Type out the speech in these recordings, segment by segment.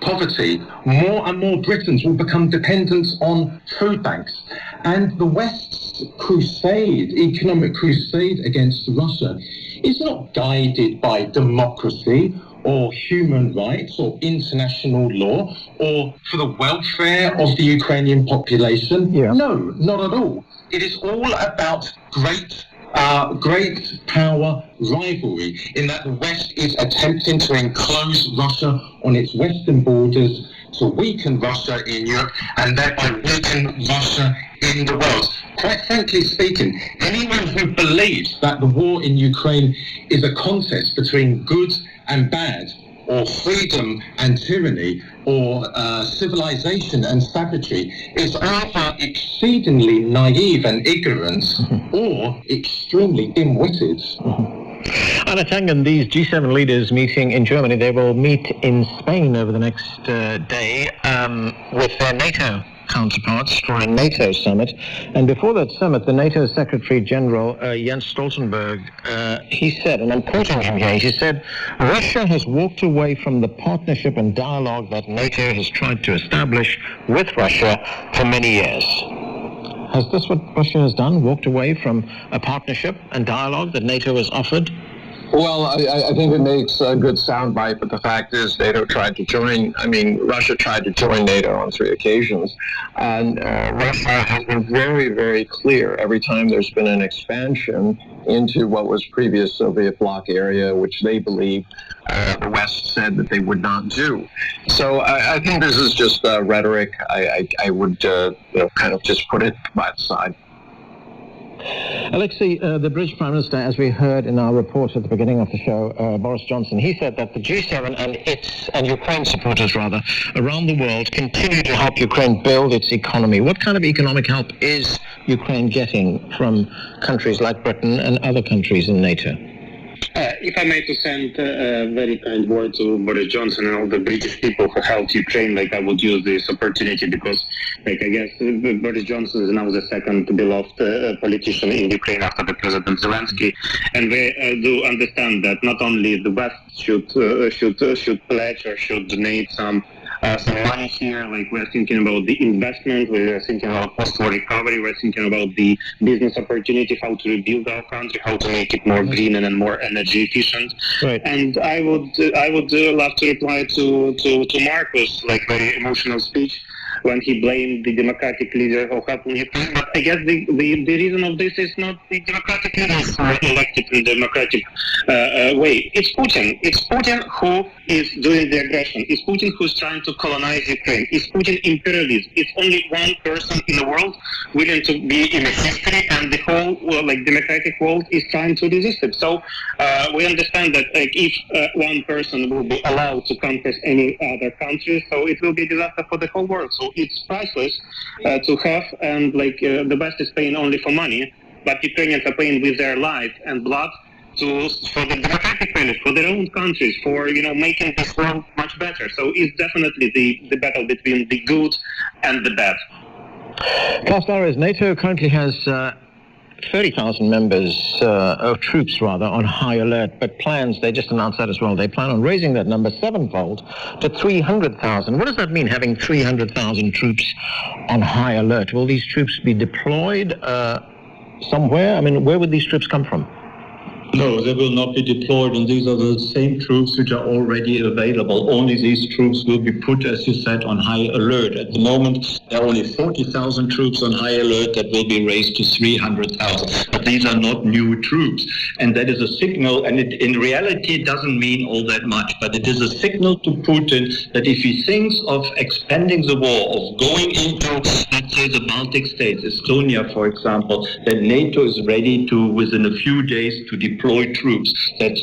poverty, more and more Britons will become dependent on food banks. And the West's economic crusade against Russia, is not guided by democracy or human rights or international law or for the welfare of the Ukrainian population. Yeah. No, not at all. It is all about great power rivalry, in that the West is attempting to enclose Russia on its western borders, to weaken Russia in Europe, and thereby weaken Russia in the world. Quite frankly speaking, anyone who believes that the war in Ukraine is a contest between good and bad, or freedom and tyranny, or civilization and savagery, is either exceedingly naive and ignorant, or extremely dim-witted. Anna Tangen, these G7 leaders meeting in Germany, they will meet in Spain over the next day with their NATO counterparts for a NATO summit. And before that summit, the NATO Secretary General Jens Stoltenberg, he said, and I'm quoting him here, he said, Russia has walked away from the partnership and dialogue that NATO has tried to establish with Russia for many years. Has this what Russia has done, walked away from a partnership and dialogue that NATO has offered? Well, I think it makes a good soundbite, but the fact is Russia tried to join NATO on 3 occasions, and Russia has been very, very clear every time there's been an expansion into what was previous Soviet bloc area, which they believe the West said that they would not do. So I think this is just rhetoric. I would kind of just put it by the side. Alexei, the British Prime Minister, as we heard in our report at the beginning of the show, Boris Johnson, he said that the G7 and Ukraine supporters, rather, around the world continue to help Ukraine build its economy. What kind of economic help is Ukraine getting from countries like Britain and other countries in NATO? If I may to send a very kind word to Boris Johnson and all the British people who helped Ukraine, I would use this opportunity because, I guess Boris Johnson is now the second beloved politician in Ukraine after the President Zelensky, and we do understand that not only the West should pledge or should donate some money here, we're thinking about the investment, we're thinking about post-war recovery, we're thinking about the business opportunity, how to rebuild our country, how to make it more green and more energy efficient. Right. And I would love to reply to Marcus, very emotional speech when he blamed the democratic leader who happened in Ukraine. But I guess the reason of this is not the democratic leaders who are elected in a democratic way. It's Putin. It's Putin who is doing the aggression. It's Putin who's trying to colonize Ukraine. It's Putin imperialism. It's only one person in the world willing to be in history, and the whole democratic world is trying to resist it. So we understand that if one person will be allowed to conquer any other country, so it will be a disaster for the whole world. So it's priceless to have, and the West is paying only for money, but Ukrainians are paying with their life and blood for the democratic values, for their own countries, for making this world much better. So it's definitely the battle between the good and the bad. Klaus Lares, NATO currently has 30,000 members, of troops rather, on high alert, but they just announced that as well, they plan on raising that number sevenfold to 300,000. What does that mean, having 300,000 troops on high alert? Will these troops be deployed somewhere? Where would these troops come from? No, they will not be deployed, and these are the same troops which are already available. Only these troops will be put, as you said, on high alert. At the moment, there are only 40,000 troops on high alert that will be raised to 300,000. But these are not new troops. And that is a signal, and in reality, it doesn't mean all that much, but it is a signal to Putin that if he thinks of expanding the war, of going into, let's say, the Baltic states, Estonia, for example, that NATO is ready to, within a few days, to deploy troops, that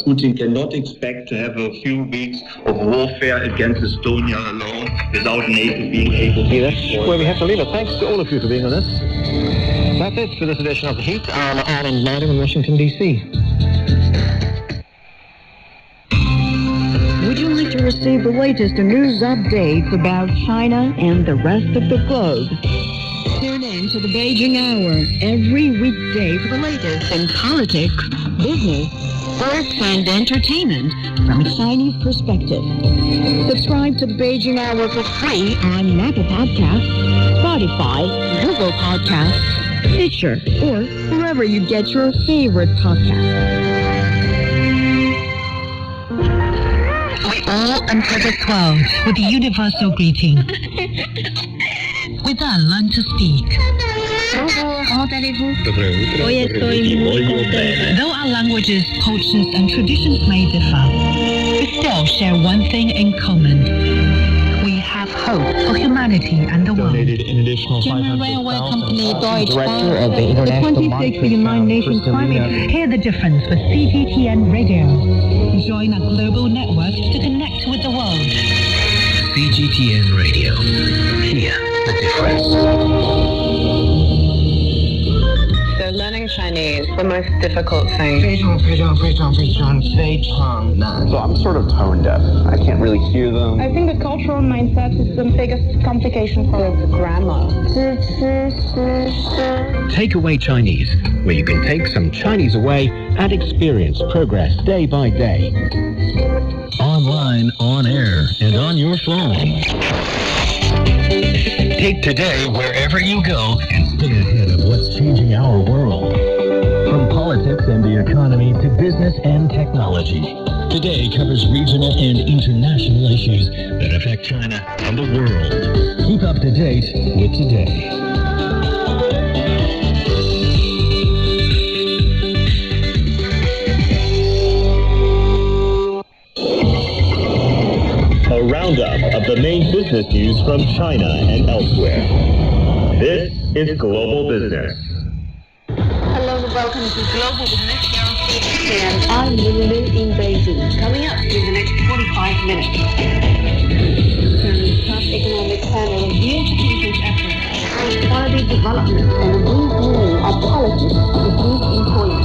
Putin cannot expect to have a few weeks of warfare against Estonia alone without NATO being able to... That's where we have to leave it. Thanks to all of you for being with us. That's it for this edition of The Heat. I'm Alan Live in Washington, D.C. Would you like to receive the latest news updates about China and the rest of the globe? Tune in to the Beijing Hour every weekday for the latest in politics, business, sports, and entertainment from a Chinese perspective. Subscribe to to Beijing Hour for free on Apple Podcasts, Spotify, Google Podcasts, Stitcher, or wherever you get your favorite podcasts. We all enter the 12 with a universal greeting. With a learn to speak. Hoy estoy muy contenta. Though our languages, cultures, and traditions may differ, we still share one thing in common. We have hope for humanity and the world. Donated an additional German railway company Deutsche Director Bahn, of the the International 26th Monetary United Fund, Nations Kristalina. Climate. Hear the difference with CGTN Radio. Join a global network to connect with the world. CGTN Radio. Hear the difference. So learning Chinese, the most difficult thing. So I'm sort of tone deaf. I can't really hear them. I think the cultural mindset is the biggest complication for The grammar. Takeaway Chinese, where you can take some Chinese away and experience progress day by day. Online, on air, and on your phone. Take today wherever you go and stay ahead of what's changing our world. From politics and the economy to business and technology. Today covers regional and international issues that affect China and the world. Keep up to date with Today. A roundup of the main business news from China and elsewhere. This is Global Business. Hello and welcome to Global Business here on CGTN. I'm Lulu in Beijing. Coming up in the next 45 minutes. China's top economic panel reviewed country's efforts on quality development and reviewing of policies to boost employment.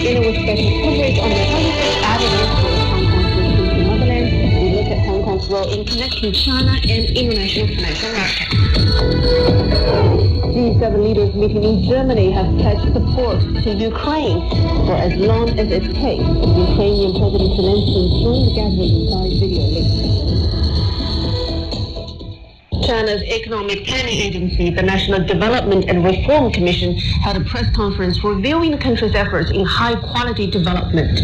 With special coverage on the 100th anniversary of Hong Kong's return to the Netherlands, we look at Hong Kong's role in connecting China and international financial markets. G7 leaders meeting in Germany have pledged support to Ukraine for as long as it takes, as Ukrainian President Zelensky joined the gathering by video link. China's economic planning agency, the National Development and Reform Commission, held a press conference reviewing the country's efforts in high-quality development.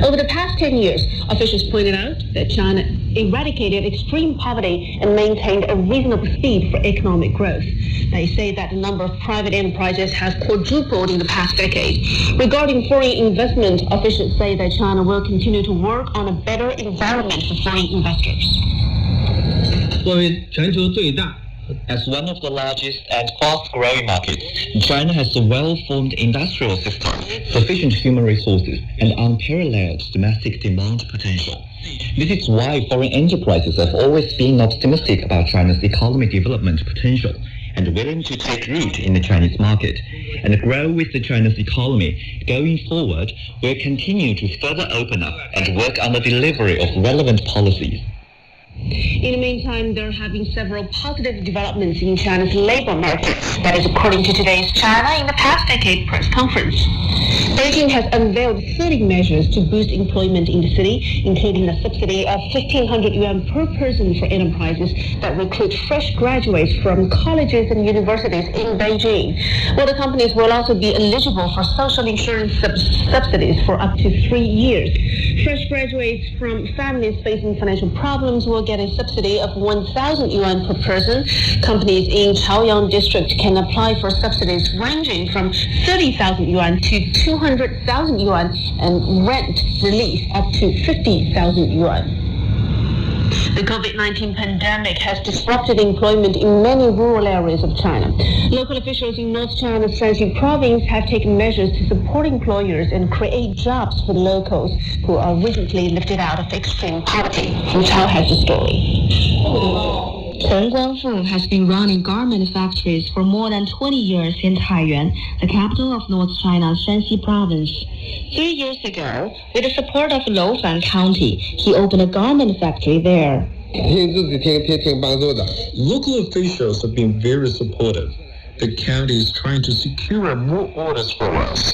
Over the past 10 years, officials pointed out that China eradicated extreme poverty and maintained a reasonable speed for economic growth. They say that the number of private enterprises has quadrupled in the past decade. Regarding foreign investment, officials say that China will continue to work on a better environment for foreign investors. As one of the largest and fast-growing markets, China has a well-formed industrial system, sufficient human resources, and unparalleled domestic demand potential. This is why foreign enterprises have always been optimistic about China's economic development potential and willing to take root in the Chinese market and grow with the Chinese economy. Going forward, we'll continue to further open up and work on the delivery of relevant policies. In the meantime, there have been several positive developments in China's labor market. That is according to today's China in the past decade press conference. Beijing has unveiled 30 measures to boost employment in the city, including a subsidy of 1,500 yuan per person for enterprises that recruit fresh graduates from colleges and universities in Beijing. Well, the companies will also be eligible for social insurance subsidies for up to 3 years. Fresh graduates from families facing financial problems will get a subsidy of 1,000 yuan per person. Companies in Chaoyang district can apply for subsidies ranging from 30,000 yuan to 200,000 yuan and rent relief up to 50,000 yuan. The COVID-19 pandemic has disrupted employment in many rural areas of China. Local officials in North China's Shanxi province have taken measures to support employers and create jobs for locals who are recently lifted out of extreme poverty. Wu Chao has the story. Hong Guangfu has been running garment factories for more than 20 years in Taiyuan, the capital of North China's Shanxi province. 3 years ago, with the support of Loufan County, he opened a garment factory there. Local officials have been very supportive. The county is trying to secure more orders for us.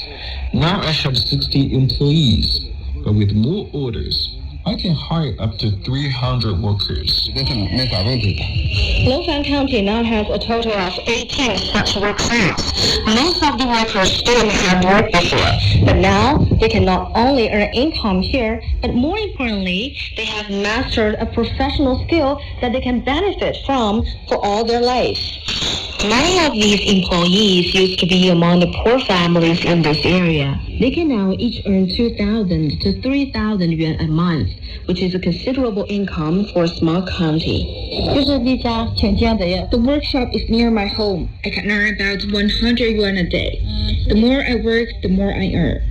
Now I have 60 employees, but with more orders, I can hire up to 300 workers. Lofan County now has a total of 18 such workers. Most of the workers didn't have work before, but now they can not only earn income here, but more importantly, they have mastered a professional skill that they can benefit from for all their life. Many of these employees used to be among the poor families in this area. They can now each earn 2,000 to 3,000 yuan a month, which is a considerable income for a small county. The workshop is near my home. I can earn about 100 yuan a day. The more I work, the more I earn.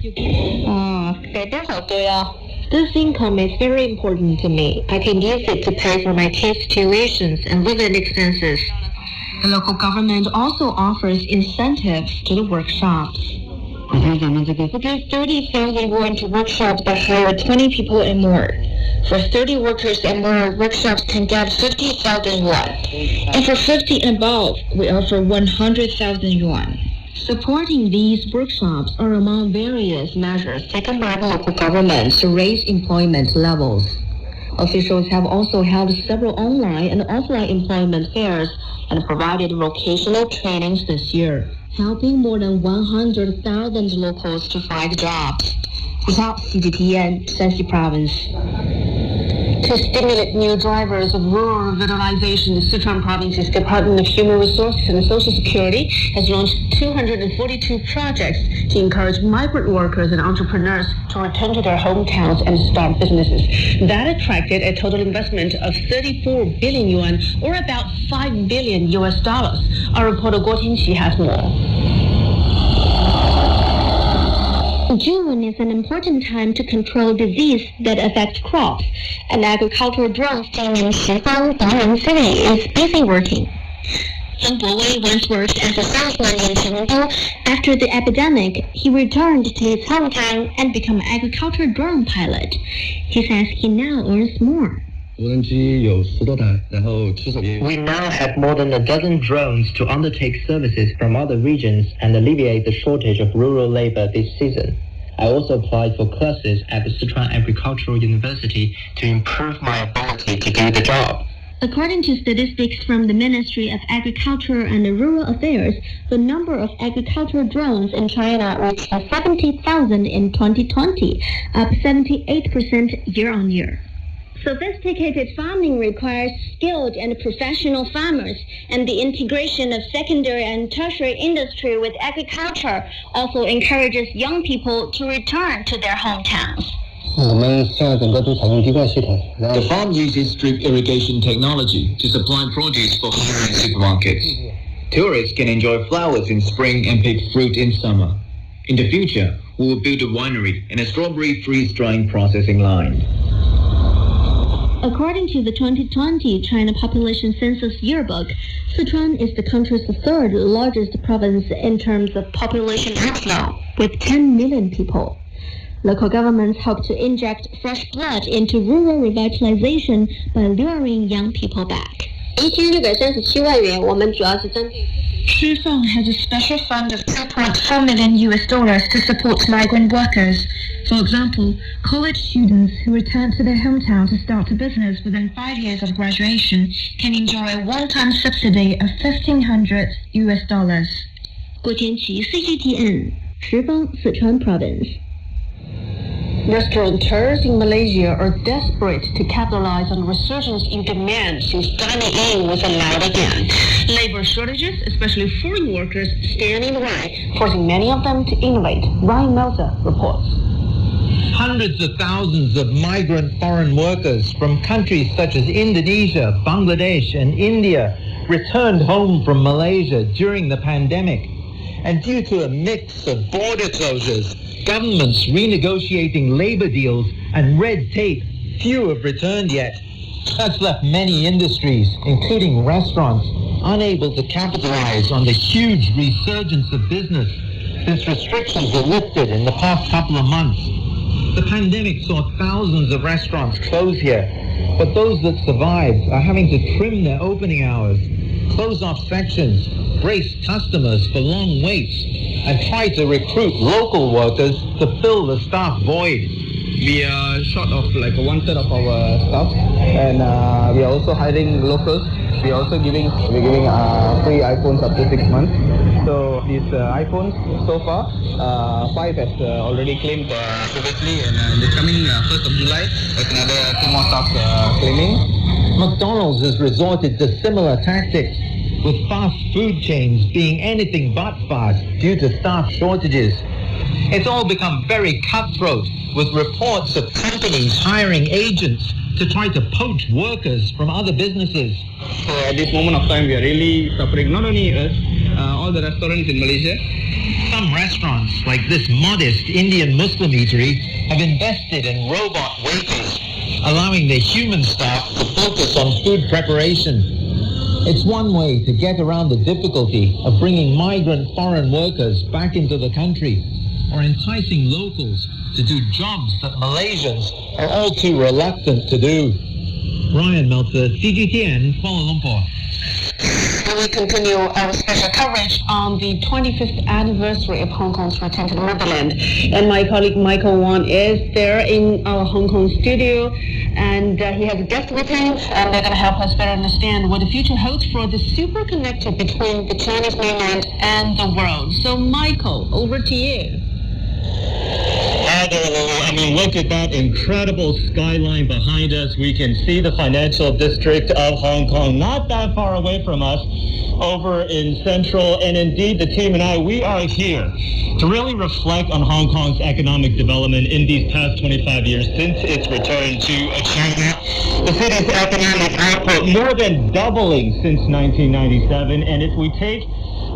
This income is very important to me. I can use it to pay for my kids' tuitions and living expenses. The local government also offers incentives to the workshops. For 30,000 yuan to workshops that hire 20 people and more. For 30 workers and more, workshops can get 50,000 yuan. And for 50 and above, we offer 100,000 yuan. Supporting these workshops are among various measures taken by the local government to raise employment levels. Officials have also held several online and offline employment fairs and provided vocational trainings this year, helping more than 100,000 locals to find jobs. Cheaptoyman, Shanxi Province. To stimulate new drivers of rural revitalization, the Sichuan Province's Department of Human Resources and Social Security has launched 242 projects to encourage migrant workers and entrepreneurs to return to their hometowns and start businesses. That attracted a total investment of 34 billion yuan, or about $5 billion US. Our reporter Guo Tianqi has more. June is an important time to control disease that affects crops. An agricultural drone team in Xifang, Dongren City is busy working. Zheng Bowei once worked as a salesman in Chengdu. After the epidemic, he returned to his hometown and became an agricultural drone pilot. He says he now earns more. We now have more than a dozen drones to undertake services from other regions and alleviate the shortage of rural labor this season. I also applied for classes at the Sichuan Agricultural University to improve my ability to do the job. According to statistics from the Ministry of Agriculture and Rural Affairs, the number of agricultural drones in China reached 70,000 in 2020, up 78% year-on-year. Sophisticated farming requires skilled and professional farmers, and the integration of secondary and tertiary industry with agriculture also encourages young people to return to their hometowns. The farm uses drip irrigation technology to supply produce for home and supermarkets. Tourists can enjoy flowers in spring and pick fruit in summer. In the future, we will build a winery and a strawberry freeze-drying processing line. According to the 2020 China Population Census Yearbook, Sichuan is the country's third largest province in terms of population outflow, with 10 million people. Local governments hope to inject fresh blood into rural revitalization by luring young people back. Shifeng has a special fund of $2.4 million US to support migrant workers. For example, college students who return to their hometown to start a business within 5 years of graduation can enjoy a one-time subsidy of $1,500 US. Guo Tianqi, CGTN, Shifeng, Sichuan Province. Restaurateurs in Malaysia are desperate to capitalize on the resurgence in demand since dining in was allowed again. Labor shortages, especially foreign workers, stand in the way, forcing many of them to innovate. Ryan Melzer reports. Hundreds of thousands of migrant foreign workers from countries such as Indonesia, Bangladesh, and India returned home from Malaysia during the pandemic. And due to a mix of border closures, governments renegotiating labor deals, and red tape, few have returned yet. That's left many industries, including restaurants, unable to capitalize on the huge resurgence of business since restrictions were lifted in the past couple of months. The pandemic saw thousands of restaurants close here, but those that survived are having to trim their opening hours, close off sections, brace customers for long waits, and try to recruit local workers to fill the staff void. we are short of like 1/3 of our staff, and we are also hiring locals. We're giving free iPhones up to 6 months. So these iPhones, so far, 5 has already claimed previously, and in the coming 1st of July, there's another 2 more staff claiming. McDonald's has resorted to similar tactics, with fast food chains being anything but fast due to staff shortages. It's all become very cutthroat, with reports of companies hiring agents to try to poach workers from other businesses. So at this moment of time, we are really suffering, not only us, all the restaurants in Malaysia. Some restaurants, like this modest Indian Muslim eatery, have invested in robot waiters, allowing the human staff to focus on food preparation. It's one way to get around the difficulty of bringing migrant foreign workers back into the country, or enticing locals to do jobs that Malaysians are all too reluctant to do. Ryan Meltzer, CGTN, Kuala Lumpur. We continue our special coverage on the 25th anniversary of Hong Kong's return to the motherland. And my colleague Michael Wan is there in our Hong Kong studio, and he has a guest with him, and they're going to help us better understand what the future holds for the super connector between the Chinese mainland and the world. So Michael, over to you. I mean, look at that incredible skyline behind us. We can see the financial district of Hong Kong not that far away from us over in Central. And indeed, the team and I, we are here to really reflect on Hong Kong's economic development in these past 25 years since its return to China. The city's economic output more than doubling since 1997. And if we take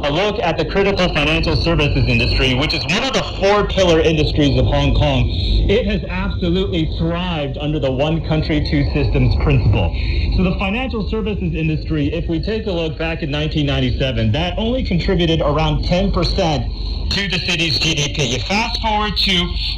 a look at the critical financial services industry, which is one of the 4 pillar industries of Hong Kong, it has absolutely thrived under the one country, two systems principle. So the financial services industry, if we take a look back in 1997, that only contributed around 10% to the city's GDP. You fast forward to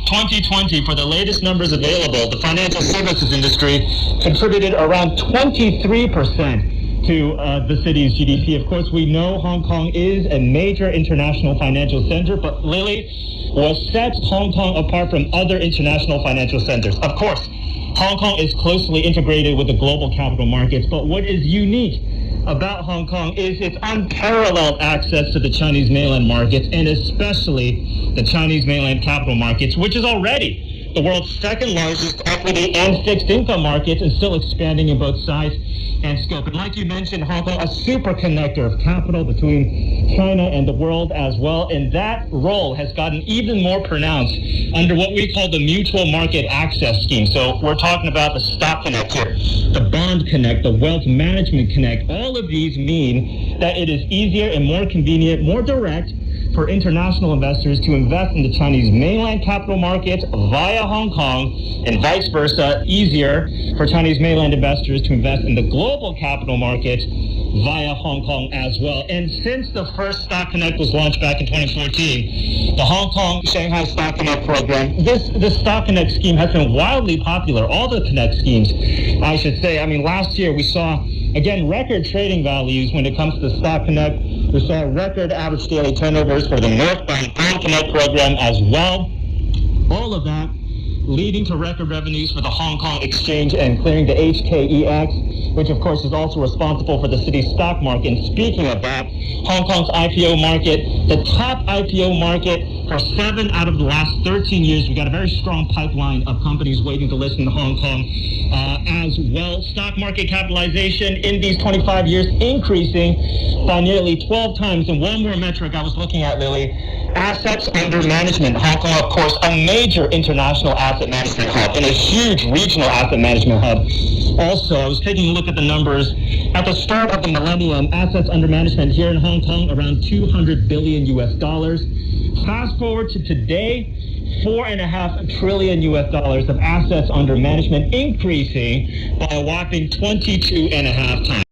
2020, for the latest numbers available, the financial services industry contributed around 23% to the city's GDP. Of course, we know Hong Kong is a major international financial center, but Lily, what sets Hong Kong apart from other international financial centers? Of course, Hong Kong is closely integrated with the global capital markets, but what is unique about Hong Kong is its unparalleled access to the Chinese mainland markets, and especially the Chinese mainland capital markets, which is already the world's second largest equity and fixed income market, and still expanding in both size and scope. And like you mentioned, Hong Kong, a super connector of capital between China and the world as well. And that role has gotten even more pronounced under what we call the Mutual Market Access Scheme. So we're talking about the Stock Connect here, the Bond Connect, the Wealth Management Connect. All of these mean that it is easier and more convenient, more direct for international investors to invest in the Chinese mainland capital markets via Hong Kong, and vice versa, easier for Chinese mainland investors to invest in the global capital markets via Hong Kong as well. And since the first Stock Connect was launched back in 2014, the Hong Kong Shanghai Stock Connect program, this Stock Connect scheme has been wildly popular. All the Connect schemes, I should say. I mean, last year we saw, again, record trading values when it comes to the Stock Connect. We saw record average daily turnovers for the Northbound Bond Connect program as well. All of that leading to record revenues for the Hong Kong Exchange and Clearing, the HKEX, which of course is also responsible for the city's stock market. And speaking of that, Hong Kong's IPO market, the top IPO market for 7 out of the last 13 years. We've got a very strong pipeline of companies waiting to list in Hong Kong as well. Stock market capitalization in these 25 years increasing by nearly 12 times. And one more metric I was looking at, Lily, assets under management. Hong Kong, of course, a major international asset management hub and a huge regional asset management hub. Also, I was taking a look at the numbers. At the start of the millennium, assets under management here in Hong Kong around $200 billion US. Fast forward to today, $4.5 trillion US of assets under management, increasing by a whopping 22.5 times.